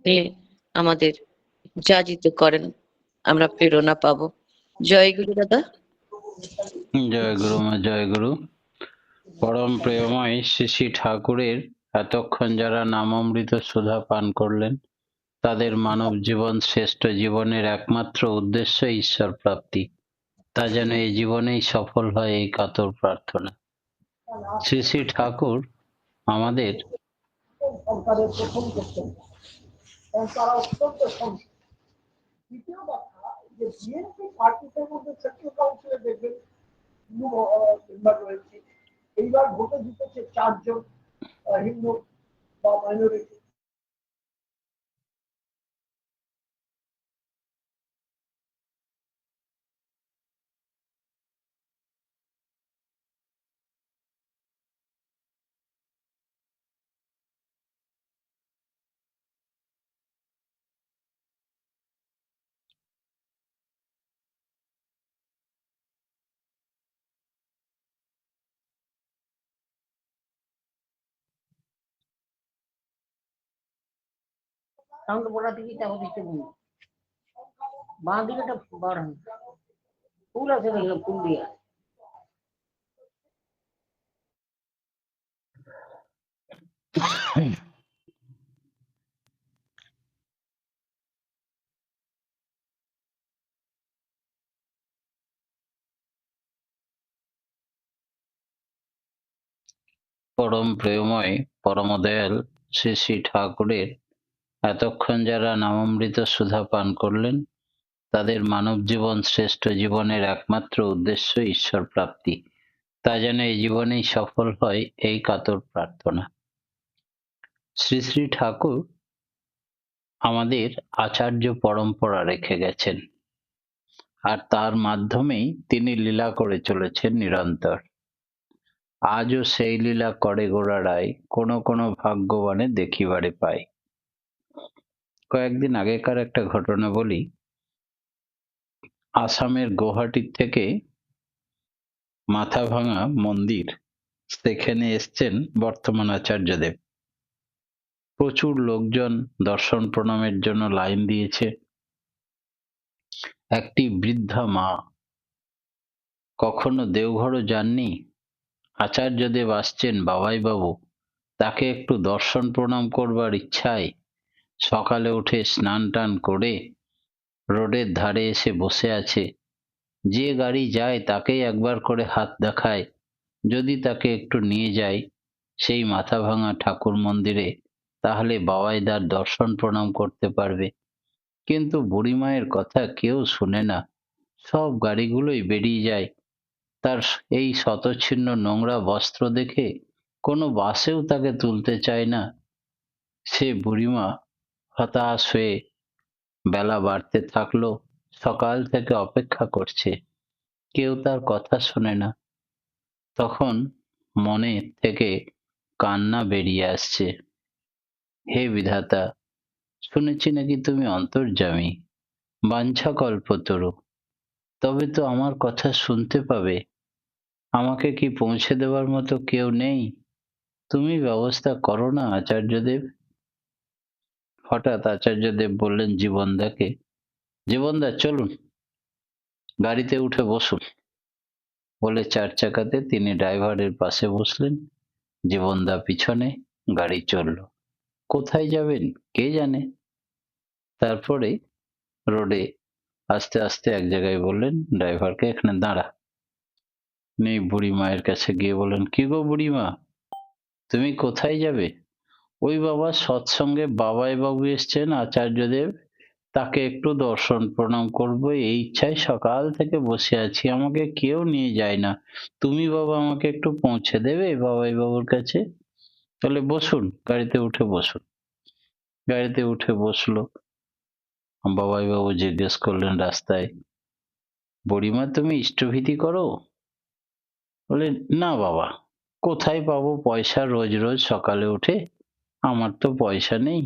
দিয়ে আমাদের উজ্জাজিত করেন, আমরা প্রেরণা পাবো। জয় গুরু দাদা। জয় গুরু মা, জয় গুরু। পরম প্রেমময় শ্রী শ্রী ঠাকুরের এতক্ষণ যারা নামামৃত সুধা পান করলেন, তাদের মানব জীবন শ্রেষ্ঠ জীবনের একমাত্র উদ্দেশ্য ঈশ্বর প্রাপ্তি। তা যেন এই জীবনেই সফল হয়, এই কাতর প্রার্থনা। শ্রী শ্রী ঠাকুর আমাদের সরকারের প্রথম করতেন এবং তারা অত্যন্ত সংসদ। দ্বিতীয় কথা, যে বিএনপি পার্টিদের মধ্যে সেন্ট্রাল কাউন্সিলে দেখবেন মেম্বার রয়েছে। এইবার ভোটে জিতেছে 4 জন হিন্দু বা মাইনরিটি। সাউন্ড বড়া দিবি তাহলে দিতে বলবো বাঁ দিকেটা বড় ফুল আছে দেখলাম ফুল দিয়া পরম প্রেমময় পরম দয়াল শ্রী শ্রী ঠাকুরের এতক্ষণ যারা নামামৃত সুধা পান করলেন, তাদের মানব জীবন শ্রেষ্ঠ জীবনের একমাত্র উদ্দেশ্য ঈশ্বর প্রাপ্তি। তা যেন এই জীবনেই সফল হয়, এই কাতর প্রার্থনা। শ্রী শ্রী ঠাকুর আমাদের আচার্য পরম্পরা রেখে গেছেন, আর তার মাধ্যমেই তিনি লীলা করে চলেছেন নিরন্তর। আজও সেই লীলা করে গোড়ারায়, কোনো কোনো ভাগ্যবানে দেখিবারে পায়। কয়েকদিন আগেকার একটা ঘটনা বলি। আসামের গুয়াহাটি থেকে মাথাভাঙা মন্দির, সেখানে এসছেন বর্তমান আচার্যদেব। প্রচুর লোকজন দর্শন প্রণামের জন্য লাইন দিয়েছে। একটি বৃদ্ধা মা, কখনো দেওঘরও যাননি, আচার্যদেব আসছেন বাবাই বাবু, তাকে একটু দর্শন প্রণাম করবার ইচ্ছায় সকালে উঠে স্নান টান করে রোডের ধারে এসে বসে আছে। যে গাড়ি যায় তাকেই একবার করে হাত দেখায়, যদি তাকে একটু নিয়ে যায় সেই মাথাভাঙা ঠাকুর মন্দিরে, তাহলে বাবাইদার দর্শন প্রণাম করতে পারবে। কিন্তু বুড়ি মায়ের কথা কেউ শুনে না, সব গাড়িগুলোই বেরিয়ে যায়। তার এই শতচ্ছিন্ন নোংরা বস্ত্র দেখে কোনো বাসেও তাকে তুলতে চায় না। সে বুড়িমা হতাশ হয়ে বেলা বাড়তে থাকলো, সকাল থেকে অপেক্ষা করছে, কেউ তার কথা শোনে না। তখন মনে থেকে কান্না বেরিয়ে আসছে, হে বিধাতা, শুনেছি নাকি তুমি অন্তর্যামী, বাঞ্ছা কল্পতরু, তবে তো আমার কথা শুনতে পাবে। আমাকে কি পৌঁছে দেওয়ার মতো কেউ নেই? তুমি ব্যবস্থা করো না আচার্যদেব। হঠাৎ আচার্যদেব বললেন জীবনদাকে, জীবনদা চলুন, গাড়িতে উঠে বসুন। বলে 4 চাকাতে তিনি ড্রাইভারের পাশে বসলেন, জীবনদা পিছনে, গাড়ি চলল। কোথায় যাবেন কে জানে। তারপরে রোডে আস্তে আস্তে এক জায়গায় বললেন ড্রাইভারকে, এখানে দাঁড়া। নেই বুড়ি মায়ের কাছে গিয়ে বললেন, কি গো বুড়িমা, তুমি কোথায় যাবে? ওই বাবা সৎসঙ্গে বাবাই বাবু এসছেন আচার্যদেব, তাকে একটু দর্শন প্রণাম করবো এই ইচ্ছায় সকাল থেকে বসে আছি, আমাকে কেউ নিয়ে যায় না। তুমি বাবা আমাকে একটু পৌঁছে দেবে বাবাই বাবুর কাছে? তাহলে বসুন, গাড়িতে উঠে বসুন। গাড়িতে উঠে বসলো। বাবাই বাবু জিজ্ঞেস করলেন রাস্তায়, বুড়িমা তুমি ইষ্টভীতি করো? বলে, না বাবা, কোথায় পাবো পয়সা রোজ রোজ সকালে উঠে, আমার তো পয়সা নেই,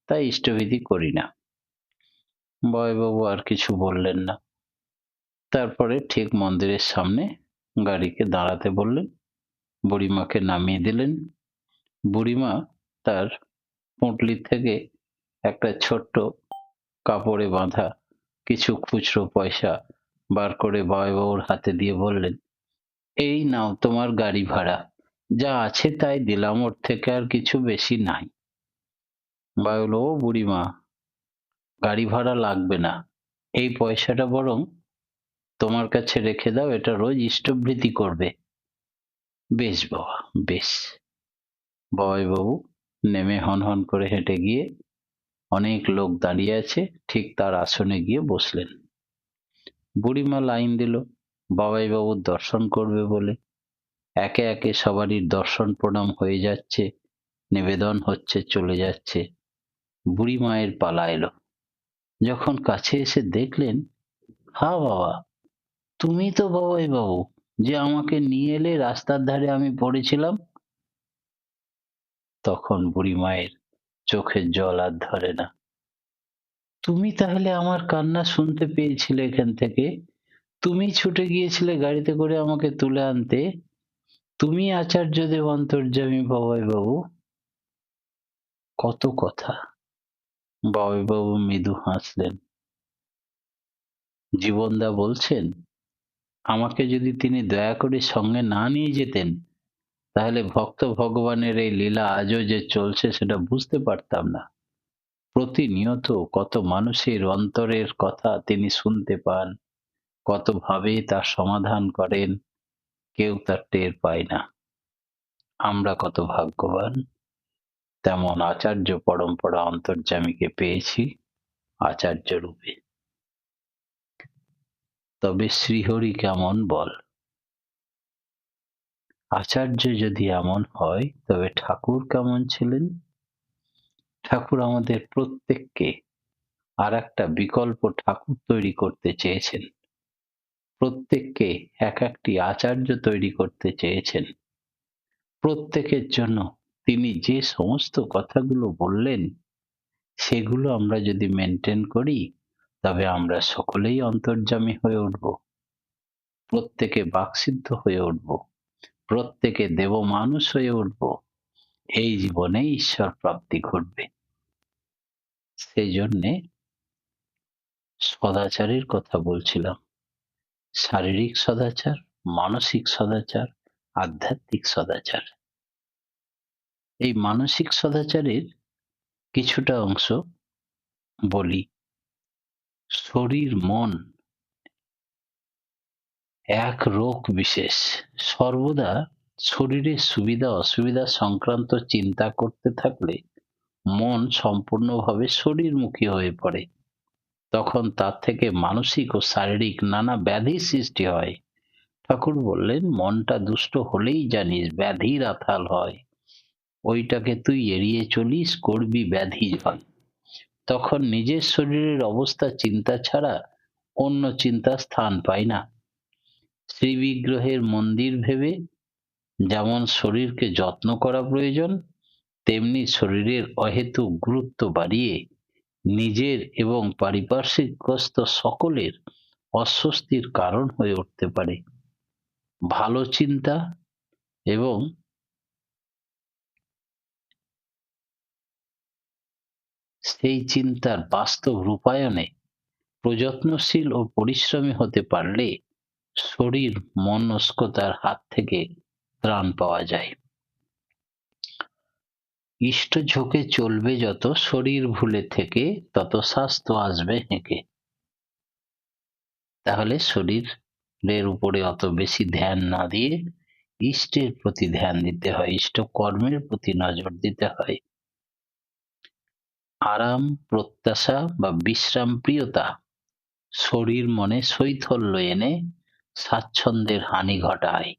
তাই ইষ্টভীতি করি না। বাবু আর কিছু বললেন না। তারপরে ঠিক মন্দিরের সামনে গাড়িকে দাঁড়াতে বললেন, বুড়িমাকে নামিয়ে দিলেন। বুড়িমা তার পুঁটলি থেকে একটা ছোট্ট কাপড়ে বাঁধা কিছু খুচরো পয়সা বার করে বাবুর হাতে দিয়ে বললেন, এই নাও তোমার গাড়ি ভাড়া, যা আছে তাই দিলাম, ওর থেকে আর কিছু বেশি নাই। বাবা বলল, ও বুড়িমা, গাড়ি ভাড়া লাগবে না, এই পয়সাটা বরং তোমার কাছে রেখে দাও, এটা রোজ ইষ্টভৃতি করবে। বেশ বাবা, বেশ। বাবু নেমে হনহন করে হেঁটে গিয়ে, অনেক লোক দাঁড়িয়ে আছে, ঠিক তার আসনে গিয়ে বসলেন। বুড়িমা লাইন দিল বাবুর দর্শন করবে বলে। একে একে সবারই দর্শন প্রণাম হয়ে যাচ্ছে, নিবেদন হচ্ছে, চলে যাচ্ছে। বুড়ি মায়ের পালা এলো। যখন কাছে এসে দেখলেন, হা বাবা, তুমি তো বাবু যে আমাকে নিয়ে এলে রাস্তার ধারে আমি পড়েছিলাম। তখন বুড়ি মায়ের চোখের জল আর ধরে না। তুমি তাহলে আমার কান্না শুনতে পেয়েছিলে এখান থেকে? তুমি ছুটে গিয়েছিলে গাড়িতে করে আমাকে তুলে আনতে? তুমি আচার্যদেব অন্তর্যামী বাবু? কত কথা। বাবু মৃদু হাসলেন। জীবনদা বলছেন, আমাকে যদি তিনি দয়া করে সঙ্গে না নিয়ে যেতেন, তাহলে ভক্ত ভগবানের এই লীলা আজও যে চলছে সেটা বুঝতে পারতাম না। প্রতিনিয়ত কত মানুষের অন্তরের কথা তিনি শুনতে পান, কত ভাবে তার সমাধান করেন, কেউ তার টের পায় না। আমরা কত ভাগ্যবান, তেমন আচার্য পরম্পরা অন্তর্যামীকে পেয়েছি আচার্য রূপে। তবে শ্রীহরি কেমন বল? আচার্য যদি এমন হয়, তবে ঠাকুর কেমন ছিলেন? ঠাকুর আমাদের প্রত্যেককে আর একটা বিকল্প ঠাকুর তৈরি করতে চেয়েছেন। প্রত্যেককে এক একটি আচার্য তৈরি করতে চেয়েছেন। প্রত্যেকের জন্য তিনি যে সমস্ত কথাগুলো বললেন, সেগুলো আমরা যদি মেনটেন করি, তবে আমরা সকলেই অন্তর্যামী হয়ে উঠব, প্রত্যেকে বাকসিদ্ধ হয়ে উঠব, প্রত্যেকে দেব মানুষ হয়ে উঠব। এই জীবনে ঈশ্বর প্রাপ্তি ঘটবে। সেই জন্যে সদাচারের কথা বলছিলাম। শারীরিক সদাচার, মানসিক সদাচার, আধ্যাত্মিক সদাচার। এই মানসিক সদাচারের কিছুটা অংশ বলি। শরীর মন এক রোগ বিশেষ। সর্বদা শরীরের সুবিধা অসুবিধা সংক্রান্ত চিন্তা করতে থাকলে মন সম্পূর্ণভাবে শরীরমুখী হয়ে পড়ে। তখন তার থেকে মানসিক ও শারীরিক নানা ব্যাধির সৃষ্টি হয়। ঠাকুর বললেন, মনটা দুষ্ট হলেই জানিস ব্যাধির আথাল হয়, ওইটাকে তুই এড়িয়ে চলিস, করবি ব্যাধি জয়। তখন নিজের শরীরের অবস্থা চিন্তা ছাড়া অন্য চিন্তা স্থান পায় না। শ্রীবিগ্রহের মন্দির ভেবে যেমন শরীরকে যত্ন করা প্রয়োজন, তেমনি শরীরের অহেতুক গুরুত্ব বাড়িয়ে নিজের এবং পারিপার্শ্বিকগ্রস্ত সকলের অস্বস্তির কারণ হয়ে উঠতে পারে। ভালো চিন্তা এবং সেই চিন্তার বাস্তব রূপায়নে প্রযত্নশীল ও পরিশ্রমী হতে পারলে শরীর মনস্কতার হাত থেকে ত্রাণ পাওয়া যায়। ইষ্ট ঝোঁকে চলবে যত, শরীর ভুলে থেকে তত স্বাস্থ্য আসবে হেঁকে। তাহলে শরীরের উপরে অত বেশি ধ্যান না দিয়ে ইষ্টের প্রতি ধ্যান দিতে হয়, ইষ্ট কর্মের প্রতি নজর দিতে হয়। আরাম প্রত্যাশা বা বিশ্রাম প্রিয়তা শরীর মনে শৈথল্য এনে স্বাচ্ছন্দ্যের হানি ঘটায়।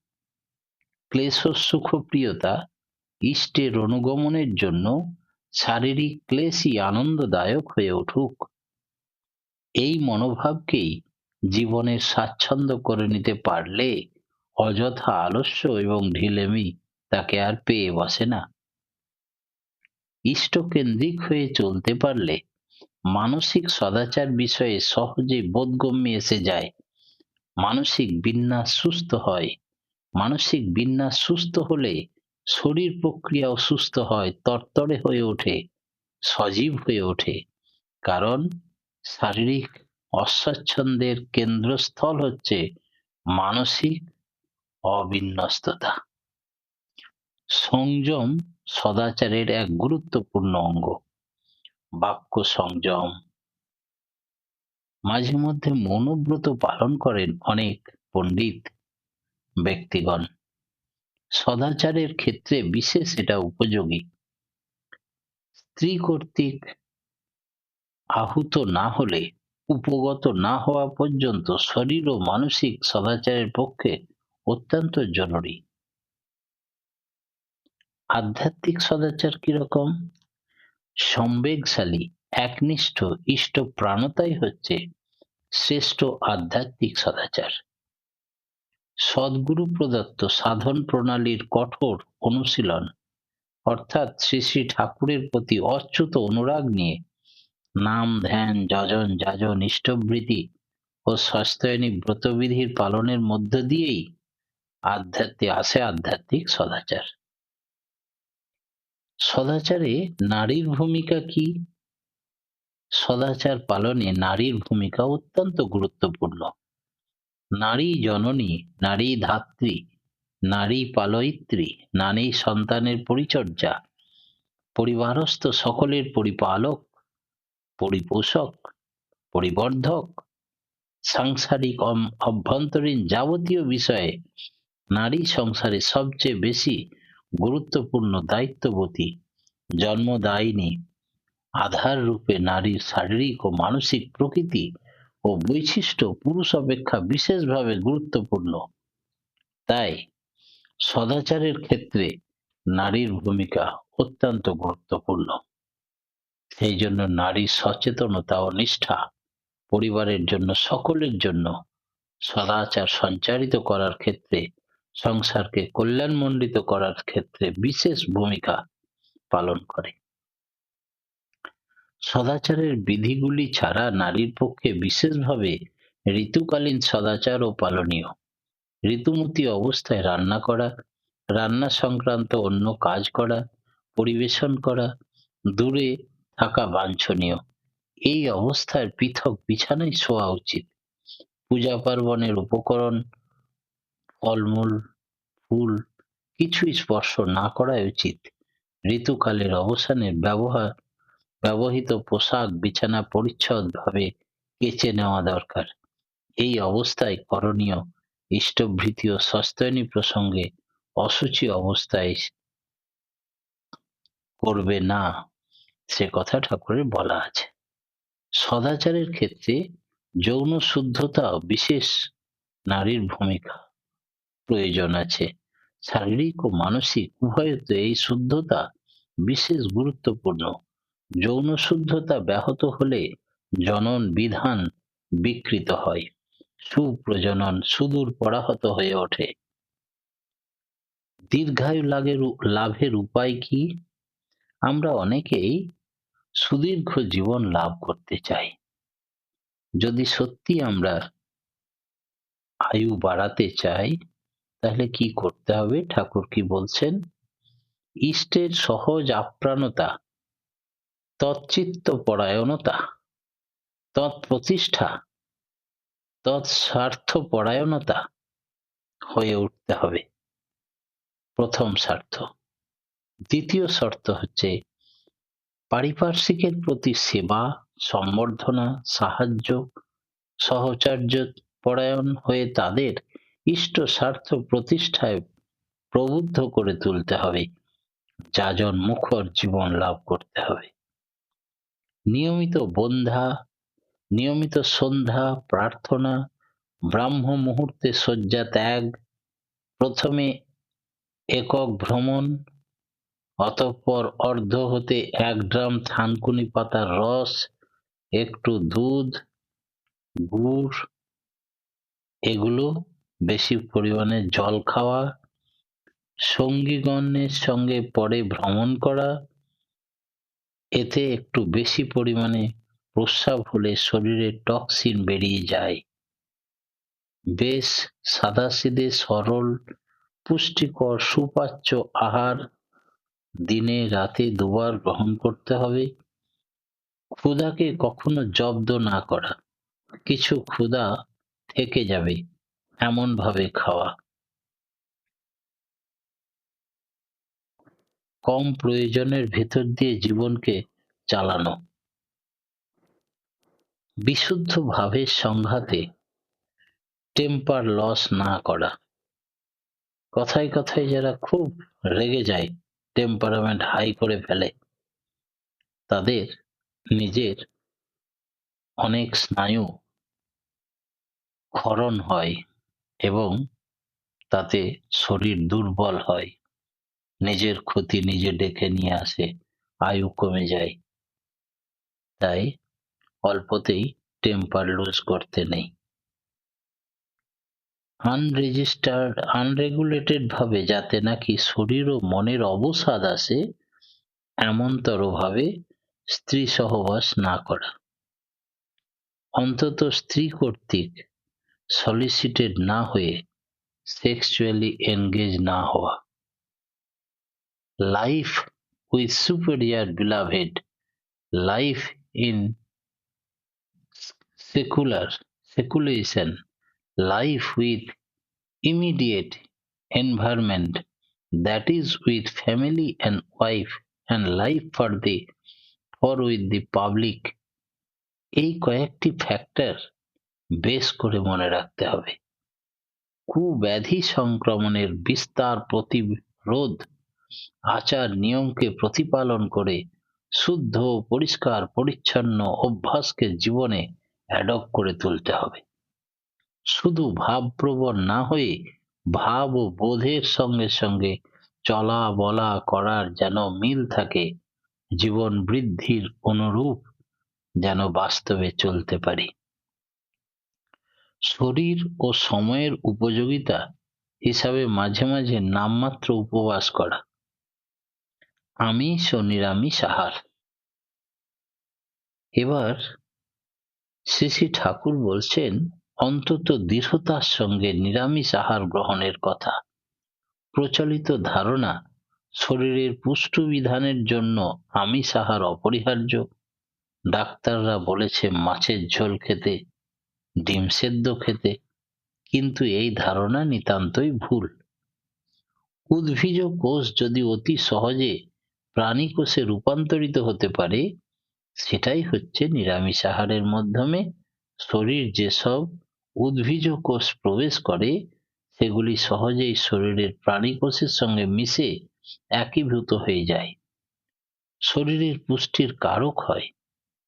ক্লেশ সুখ প্রিয়তা ইষ্টের অনুগমনের জন্য শারীরিক ক্লেশই আনন্দদায়ক হয়ে উঠুক। এই মনোভাবকেই জীবনের স্বাচ্ছন্দ্য করে নিতে পারলে অযথা আলস্য এবং ঢিলেমি তাকে আর পেয়ে বসে না। ইষ্টকেন্দ্রিক হয়ে চলতে পারলে মানসিক সদাচার বিষয়ে সহজে বোধগম্য এসে যায়। মানসিক বিন্যাস সুস্থ হয়। মানসিক বিন্যাস সুস্থ হলে শরীর প্রক্রিয়াও সুস্থ হয়, তরতরে হয়ে ওঠে। সজীব হয়ে ওঠে, কারণ শারীরিক অস্বাচ্ছন্দ্যের কেন্দ্রস্থল হচ্ছে মানসিক অবিন্যস্ততা। সংযম সদাচারের এক গুরুত্বপূর্ণ অঙ্গ। বাক্য সংযম, মাঝে মধ্যে মৌনব্রত পালন করেন অনেক পণ্ডিত ব্যক্তিগণ। সদাচারের ক্ষেত্রে বিশেষ এটা উপযোগী। স্ত্রী কর্তৃক আহুত না হলে, উপগত না হওয়া পর্যন্ত শরীর ও মানসিক সদাচারের পক্ষে অত্যন্ত জরুরি। আধ্যাত্মিক সদাচার কিরকম? সম্বেগশালী, একনিষ্ঠ ইষ্টপ্রাণতাই হচ্ছে শ্রেষ্ঠ আধ্যাত্মিক সদাচার। সদ্গুরু প্রদত্ত সাধন প্রণালীর কঠোর অনুশীলন, অর্থাৎ শ্রী শ্রী ঠাকুরের প্রতি অচ্যুত অনুরাগ নিয়ে নাম, ধ্যান, যজন, যাজন, ইষ্টবৃতি ও সস্তায়নী ব্রতবিধির পালনের মধ্য দিয়েই আধ্যাত্মিক সদাচার। সদাচারে নারীর ভূমিকা কি? সদাচার পালনে নারীর ভূমিকা অত্যন্ত গুরুত্বপূর্ণ। নারী জননী, নারী ধাত্রী, নারী পালয়িত্রী, নারী সন্তানের পরিচর্যা, পরিবারস্থ সকলের পরিপালক, পরিপোষক, পরিবর্ধক, সাংসারিক অভ্যন্তরীণ যাবতীয় বিষয়ে নারী সংসারে সবচেয়ে বেশি গুরুত্বপূর্ণ দায়িত্ববতী, জন্মদায়িনী। আধার রূপে নারীর শারীরিক ও মানসিক প্রকৃতি ও বৈশিষ্ট্য পুরুষ অপেক্ষা বিশেষভাবে গুরুত্বপূর্ণ। তাই সদাচারের ক্ষেত্রে নারীর ভূমিকা অত্যন্ত গুরুত্বপূর্ণ। সেই জন্য নারীর সচেতনতা ও নিষ্ঠা পরিবারের জন্য, সকলের জন্য সদাচার সঞ্চারিত করার ক্ষেত্রে, সংসারকে কল্যাণমণ্ডিত করার ক্ষেত্রে বিশেষ ভূমিকা পালন করে। সদাচারের বিধিগুলি ছাড়া নারীর পক্ষে বিশেষভাবে ঋতুকালীন সদাচারও পালনীয়। ঋতুমতী অবস্থায় রান্না করা, রান্না সংক্রান্ত অন্য কাজ করা, পরিবেশন করা, দূরে থাকা বাঞ্ছনীয়। এই অবস্থায় পৃথক বিছানায় শোয়া উচিত। পূজা পার্বণের উপকরণ, ফলমূল, ফুল কিছুই স্পর্শ না করাই উচিত। ঋতুকালের অবসানে ব্যবহৃত পোশাক বিছানা পরিচ্ছদ ভাবে কেচে নেওয়া দরকার। এই অবস্থায় করণীয় ইষ্টভৃতি ও সস্তায়নী প্রসঙ্গে অশুচি অবস্থায় করবে না, সে কথা ঠাকুরের বলা আছে। সদাচারের ক্ষেত্রে যৌন শুদ্ধতা বিশেষ নারীর ভূমিকা প্রয়োজন আছে। শারীরিক ও মানসিক উভয়তে এই শুদ্ধতা বিশেষ গুরুত্বপূর্ণ। যৌন শুদ্ধতা ব্যাহত হলে জনন বিধান বিকৃত হয়, সুপ্রজনন সুদূর পরাহত হয়ে ওঠে। দীর্ঘায়ু লাভের উপায় কি? আমরা অনেকেই সুদীর্ঘ জীবন লাভ করতে চাই। যদি সত্যি আমরা আয়ু বাড়াতে চাই, তাহলে কি করতে হবে? ঠাকুর কি বলছেন? ইষ্টের সহজ আপ্রাণতা, তচ্চিত্ত পরায়ণতা, তৎপ্রতিষ্ঠা, তৎস্বার্থ পরায়ণতা হয়ে উঠতে হবে প্রথম স্বার্থ। দ্বিতীয় শর্ত হচ্ছে পারিপার্শ্বিকের প্রতি সেবা, সম্বর্ধনা, সাহায্য, সহচর্য পরায়ণ হয়ে তাদের ইষ্ট স্বার্থ প্রতিষ্ঠায় প্রবুদ্ধ করে তুলতে হবে। যাজন মুখর জীবন লাভ করতে হবে। নিয়মিত সন্ধ্যা প্রার্থনা, ব্রাহ্ম মুহূর্তে শয্যা ত্যাগ, প্রথমে একক ভ্রমণ, অতঃপর অর্ধ হতে 1 ড্রাম থানকুনি পাতার রস, একটু দুধ, গুড়, এগুলো বেশি পরিমাণে জল খাওয়া, সঙ্গীগণের সঙ্গে পরে ভ্রমণ করা, এতে একটু বেশি পরিমাণে প্রস্রাব হলে শরীরে টক্সিন বেরিয়ে যায়। বেশ সাদাসিধে সরল পুষ্টিকর সুপাচ্য আহার দিনে রাতে 2 বার গ্রহণ করতে হবে। ক্ষুধাকে কখনো জব্দ না করা, কিছু ক্ষুধা থেকে যাবে এমন ভাবে খাওয়া, কম প্রয়োজনের ভেতর দিয়ে জীবনকে চালানো, বিশুদ্ধ ভাবের সংঘাতে টেম্পার লস না করা। কথায় কথায় যারা খুব রেগে যায়, টেম্পারামেন্ট হাই করে ফেলে, তাদের নিজের অনেক স্নায়ু ক্ষরণ হয় এবং তাতে শরীর দুর্বল হয়, নিজের ক্ষতি নিজে ডেকে নিয়ে আসে, আয়ু কমে যায়। তাই অল্পতেই টেম্পার লুজ করতে নেই। আনরেগুলেটেড ভাবে যাতে নাকি শরীর ও মনের অবসাদ আসে, এমনতর ভাবে স্ত্রী সহবাস না করা, অন্তত স্ত্রী কর্তৃক সলিসিটেড না হয়ে সেক্সুয়ালি এনগেজ না হওয়া। Life with superior beloved, life in seculation, life with immediate environment, that is with family and wife, and life for with the public, এই কয়েকটি ফ্যাক্টর বেশ করে মনে রাখতে হবে। কুব্যাধি সংক্রমণের বিস্তার প্রতিরোধ আচার নিয়মকে প্রতিপালন করে শুদ্ধ পরিষ্কার পরিচ্ছন্ন অভ্যাসকে জীবনে অ্যাডপ্ট করে তুলতে হবে। শুধু ভাবপ্রবণ না হয়ে ভাব ও বোধের সঙ্গে সঙ্গে চলা বলা করার যেন মিল থাকে, জীবন বৃদ্ধির অনুরূপ যেন বাস্তবে চলতে পারি। শরীর ও সময়ের উপযোগিতা হিসাবে মাঝে মাঝে নামমাত্র উপবাস করা, আমিষ ও নিরামিষ আহার। এবার শ্রী শ্রী ঠাকুর বলছেন অন্তত দৃঢ়তার সঙ্গে নিরামিষ আহার গ্রহণের কথা। প্রচলিত ধারণা শরীরের পুষ্টিবিধানের জন্য আমিষ আহার অপরিহার্য। ডাক্তাররা বলেছে মাছের ঝোল খেতে, ডিম সেদ্ধ খেতে, কিন্তু এই ধারণা নিতান্তই ভুল। উদ্ভিজ কোষ যদি অতি সহজে প্রাণী কোষে রূপান্তরিত হতে পারে, সেটাই হচ্ছে নিরামিষ আহারের মাধ্যমে শরীর যেসব উদ্ভিজ কোষ প্রবেশ করে, সেগুলি সহজেই শরীরের প্রাণী কোষের সঙ্গে মিশে একীভূত হয়ে যায়, শরীরের পুষ্টির কারক হয়।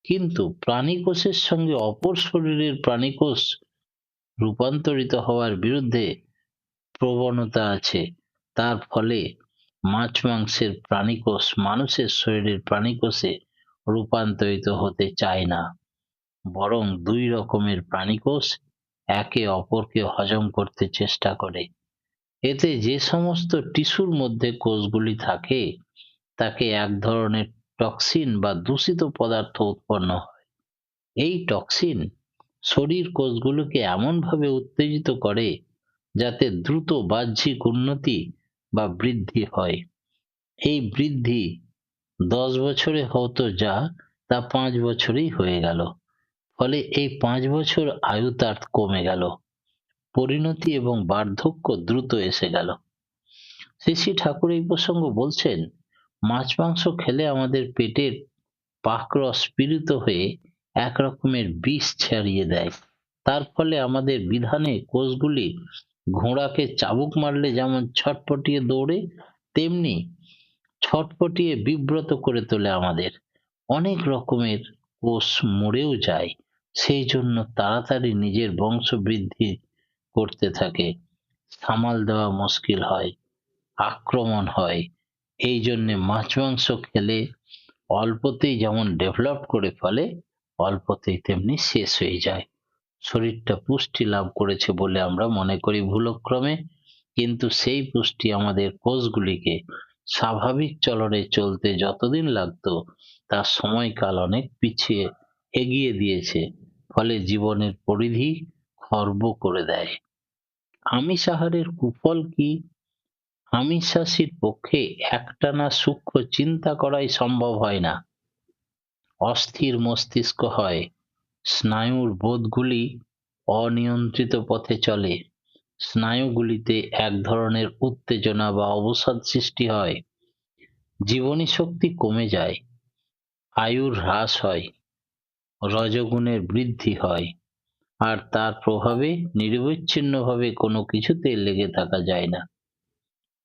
কিন্তু প্রাণী কোষের সঙ্গে অপর শরীরের প্রাণী কোষ রূপান্তরিত হওয়ার বিরুদ্ধে প্রবণতা আছে। তার ফলে মাছ মাংসের প্রাণীকোষ মানুষের শরীরের প্রাণীকোষে রূপান্তরিত হতে চায় না, বরং দুই রকমের প্রাণীকোষ একে অপরকে হজম করতে চেষ্টা করে। এতে যে সমস্ত টিস্যুর মধ্যে কোষগুলি থাকে, তাকে এক ধরনের টক্সিন বা দূষিত পদার্থ উৎপন্ন হয়। এই টক্সিন শরীর কোষগুলোকে এমনভাবে উত্তেজিত করে যাতে দ্রুত বাহ্যিক উন্নতি বা বৃদ্ধি হয়। এই বৃদ্ধি 10 বছরে হতো যা, তা 5 বছরেই হয়ে গেল। ফলে এই 5 বছর আয়ু তার কমে গেল, পরিণতি এবং বার্ধক্য দ্রুত এসে গেল। শ্রী শ্রী ঠাকুর এই প্রসঙ্গ বলছেন, মাছ মাংস খেলে আমাদের পেটের পাকরস পীড়িত হয়ে এক রকমের বিষ ছাড়িয়ে দেয়। তার ফলে আমাদের বিধানে কোষগুলি ঘোড়াকে চাবুক মারলে যেমন ছটপটিয়ে দৌড়ে, তেমনি ছটপটিয়ে বিব্রত করে তোলে আমাদের। অনেক রকমের কোষ মরেও যায়, সেই জন্য তাড়াতাড়ি নিজের বংশ বৃদ্ধি করতে থাকে, সামাল দেওয়া মুশকিল হয়, আক্রমণ হয়। এই জন্যে মাছ মাংস খেলে অল্পতেই যেমন ডেভেলপ করে ফেলে, অল্পতেই তেমনি শেষ হয়ে যায়। শরীরটা পুষ্টি লাভ করেছে বলে আমরা মনে করি ভুলক্রমে, কিন্তু সেই পুষ্টি আমাদের কোষগুলিকে স্বাভাবিক চলনে চলতে যতদিন লাগতো, তার সময়কাল অনেক পিছিয়ে এগিয়ে দিয়েছে। ফলে জীবনের পরিধি খর্ব করে দেয়। আমিষ আহারের কুফল কি? আমিষাশীর পক্ষে একটানা সূক্ষ্ম চিন্তা করাই সম্ভব হয় না। অস্থির মস্তিষ্ক হয়, স্নায়ুর বোধগুলি অনিয়ন্ত্রিত পথে চলে, স্নায়ুগুলিতে এক ধরনের উত্তেজনা বা অবসাদ সৃষ্টি হয়, জীবনী শক্তি কমে যায়, আয়ুর হ্রাস হয়, রজোগুণের বৃদ্ধি হয়, আর তার প্রভাবে নিরবচ্ছিন্নভাবে কোনো কিছুতে লেগে থাকা যায় না।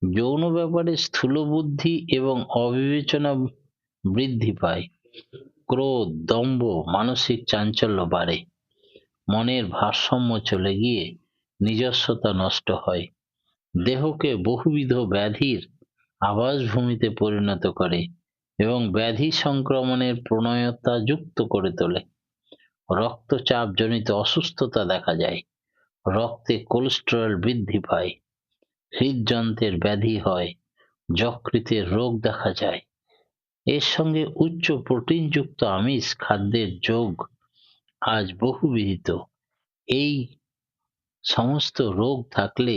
যৌন ব্যাপারে স্থূল বুদ্ধি এবং অবিবেচনা বৃদ্ধি পায়, ক্রোধ, দম্ভ, মানসিক চাঞ্চল্য বাড়ে, মনের ভারসাম্য চলে গিয়ে নিজস্বতা নষ্ট হয়, দেহকে বহুবিধ ব্যাধির আবাসভূমিতে পরিণত করে এবং ব্যাধি সংক্রমণের প্রণয়তা যুক্ত করে তোলে। রক্তচাপজনিত অসুস্থতা দেখা যায়, রক্তে কোলেস্টেরল বৃদ্ধি পায়, হৃদযন্ত্রের ব্যাধি হয়, যকৃতের রোগ দেখা যায়। এর সঙ্গে উচ্চ প্রোটিনযুক্ত আমিষ খাদ্যের যোগ আজ বহুবিহিত। এই সমস্ত রোগ থাকলে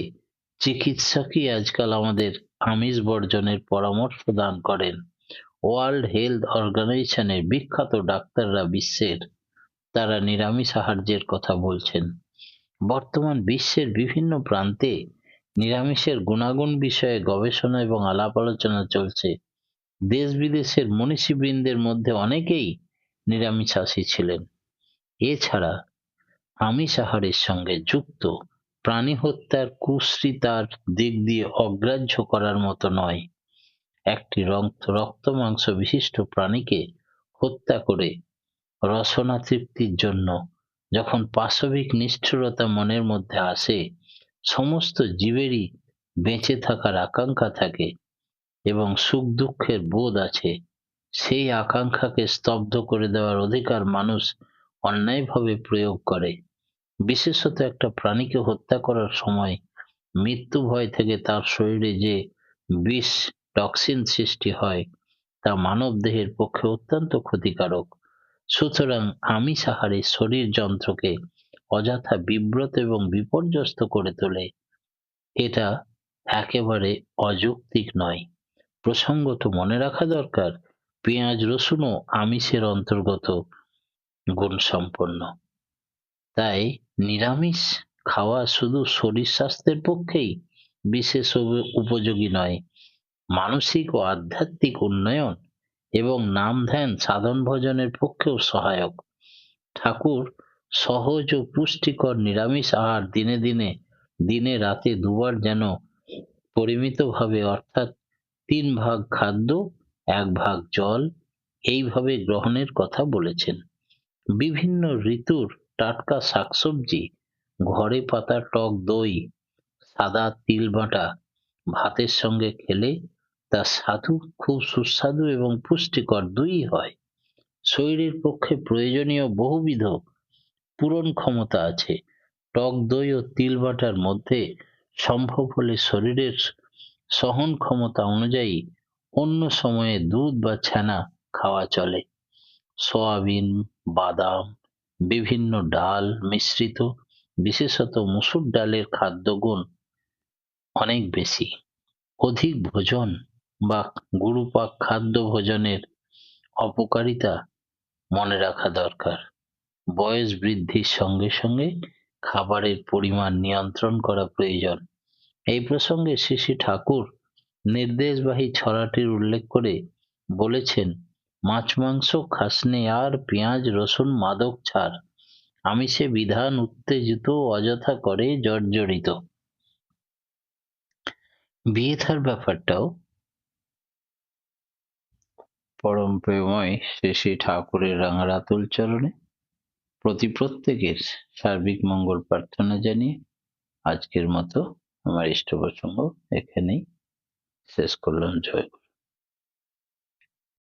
চিকিৎসকই আজকাল আমাদের আমিষ বর্জনের পরামর্শ দান করেন। ওয়ার্ল্ড হেলথ অর্গানাইজেশনের বিখ্যাত ডাক্তাররা বিশ্বের তারা নিরামিষ আহার্যের কথা বলছেন। বর্তমান বিশ্বের বিভিন্ন প্রান্তে নিরামিষের গুণাগুণ বিষয়ে গবেষণা এবং আলাপ আলোচনা চলছে। দেশ বিদেশের মনীষীবৃন্দের মধ্যে অনেকেই নিরামিষাশী ছিলেন। এছাড়া আমিষ আহারের সঙ্গে যুক্ত প্রাণী হত্যার কুশ্রিতার দিক দিয়ে অগ্রাহ্য করার মতো নয়। একটি রক্ত মাংস বিশিষ্ট প্রাণীকে হত্যা করে রসনা তৃপ্তির জন্য যখন পাশবিক নিষ্ঠুরতা মনের মধ্যে আসে, সমস্ত জীবেরই বেঁচে থাকার আকাঙ্ক্ষা থাকে এবং সুখ দুঃখের বোধ আছে, সেই আকাঙ্ক্ষাকে স্তব্ধ করে দেওয়ার অধিকার মানুষ অন্যায়ভাবে প্রয়োগ করে। বিশেষত একটা প্রাণীকে হত্যা করার সময় মৃত্যু ভয় থেকে তার শরীরে যে বিষ টক্সিন সৃষ্টি হয় তা মানব দেহের পক্ষে অত্যন্ত ক্ষতিকারক। সুতরাং আমিষ আহারে শরীর যন্ত্রকে অযথা বিব্রত এবং বিপর্যস্ত করে তোলে। এটা একেবারে অযৌক্তিক নয়। প্রসঙ্গত মনে রাখা দরকার, পেঁয়াজ রসুনও আমিষের অন্তর্গত গুণসম্পন্ন। তাই নিরামিষ খাওয়া শুধু শরীর স্বাস্থ্যের পক্ষেই বিশেষ উপযোগী নয়, মানসিক ও আধ্যাত্মিক উন্নয়ন এবং নাম ধ্যান সাধন ভজনের পক্ষেও সহায়ক। ঠাকুর সহজ ও পুষ্টিকর নিরামিষ আহার দিনে রাতে দুবার যেন পরিমিতভাবে, অর্থাৎ 3 ভাগ খাদ্য 1 ভাগ জল এইভাবে গ্রহণের কথা বলেছেন। বিভিন্ন ঋতুর টাটকা শাকসবজি, ঘরে পাতা টক দই, সাদা তিল বাটা ভাতের সঙ্গে খেলে তা খুব সুস্বাদু এবং পুষ্টিকর দুইই হয়। শরীরের পক্ষে প্রয়োজনীয় বহুবিধ পূরণ ক্ষমতা আছে। টক দই ও তিল বাটার মধ্যে সম্ভব হলে শরীরের সহন ক্ষমতা অনুযায়ী অন্য সময়ে দুধ বা ছানা খাওয়া চলে। সয়াবিন, বাদাম, বিভিন্ন ডাল মিশ্রিত, বিশেষত মসুর ডালের খাদ্যগুণ অনেক বেশি। অধিক ভোজন বা গুরুপাক খাদ্য ভোজনের অপকারিতা মনে রাখা দরকার। বয়স বৃদ্ধির সঙ্গে সঙ্গে খাবারের পরিমাণ নিয়ন্ত্রণ করা প্রয়োজন। এই প্রসঙ্গে শ্রী শ্রী ঠাকুর নির্দেশবাহী ছড়াটির উল্লেখ করে বলেছেন, মাছ মাংস খাসনে আর পেঁয়াজ রসুন মাদক ছাড়, আমিষে বিধান উত্তেজিত অযথা করে জর্জরিত। বিয়ে থার ব্যাপারটাও পরম প্রেমময় শ্রী শ্রী ঠাকুরের রাঙারাতুল চরণে প্রত্যেকের সার্বিক মঙ্গল প্রার্থনা জানিয়ে আজকের মতো আমার ইষ্ট প্রসঙ্গ এখানেই শেষ করলাম। জয় গুরু।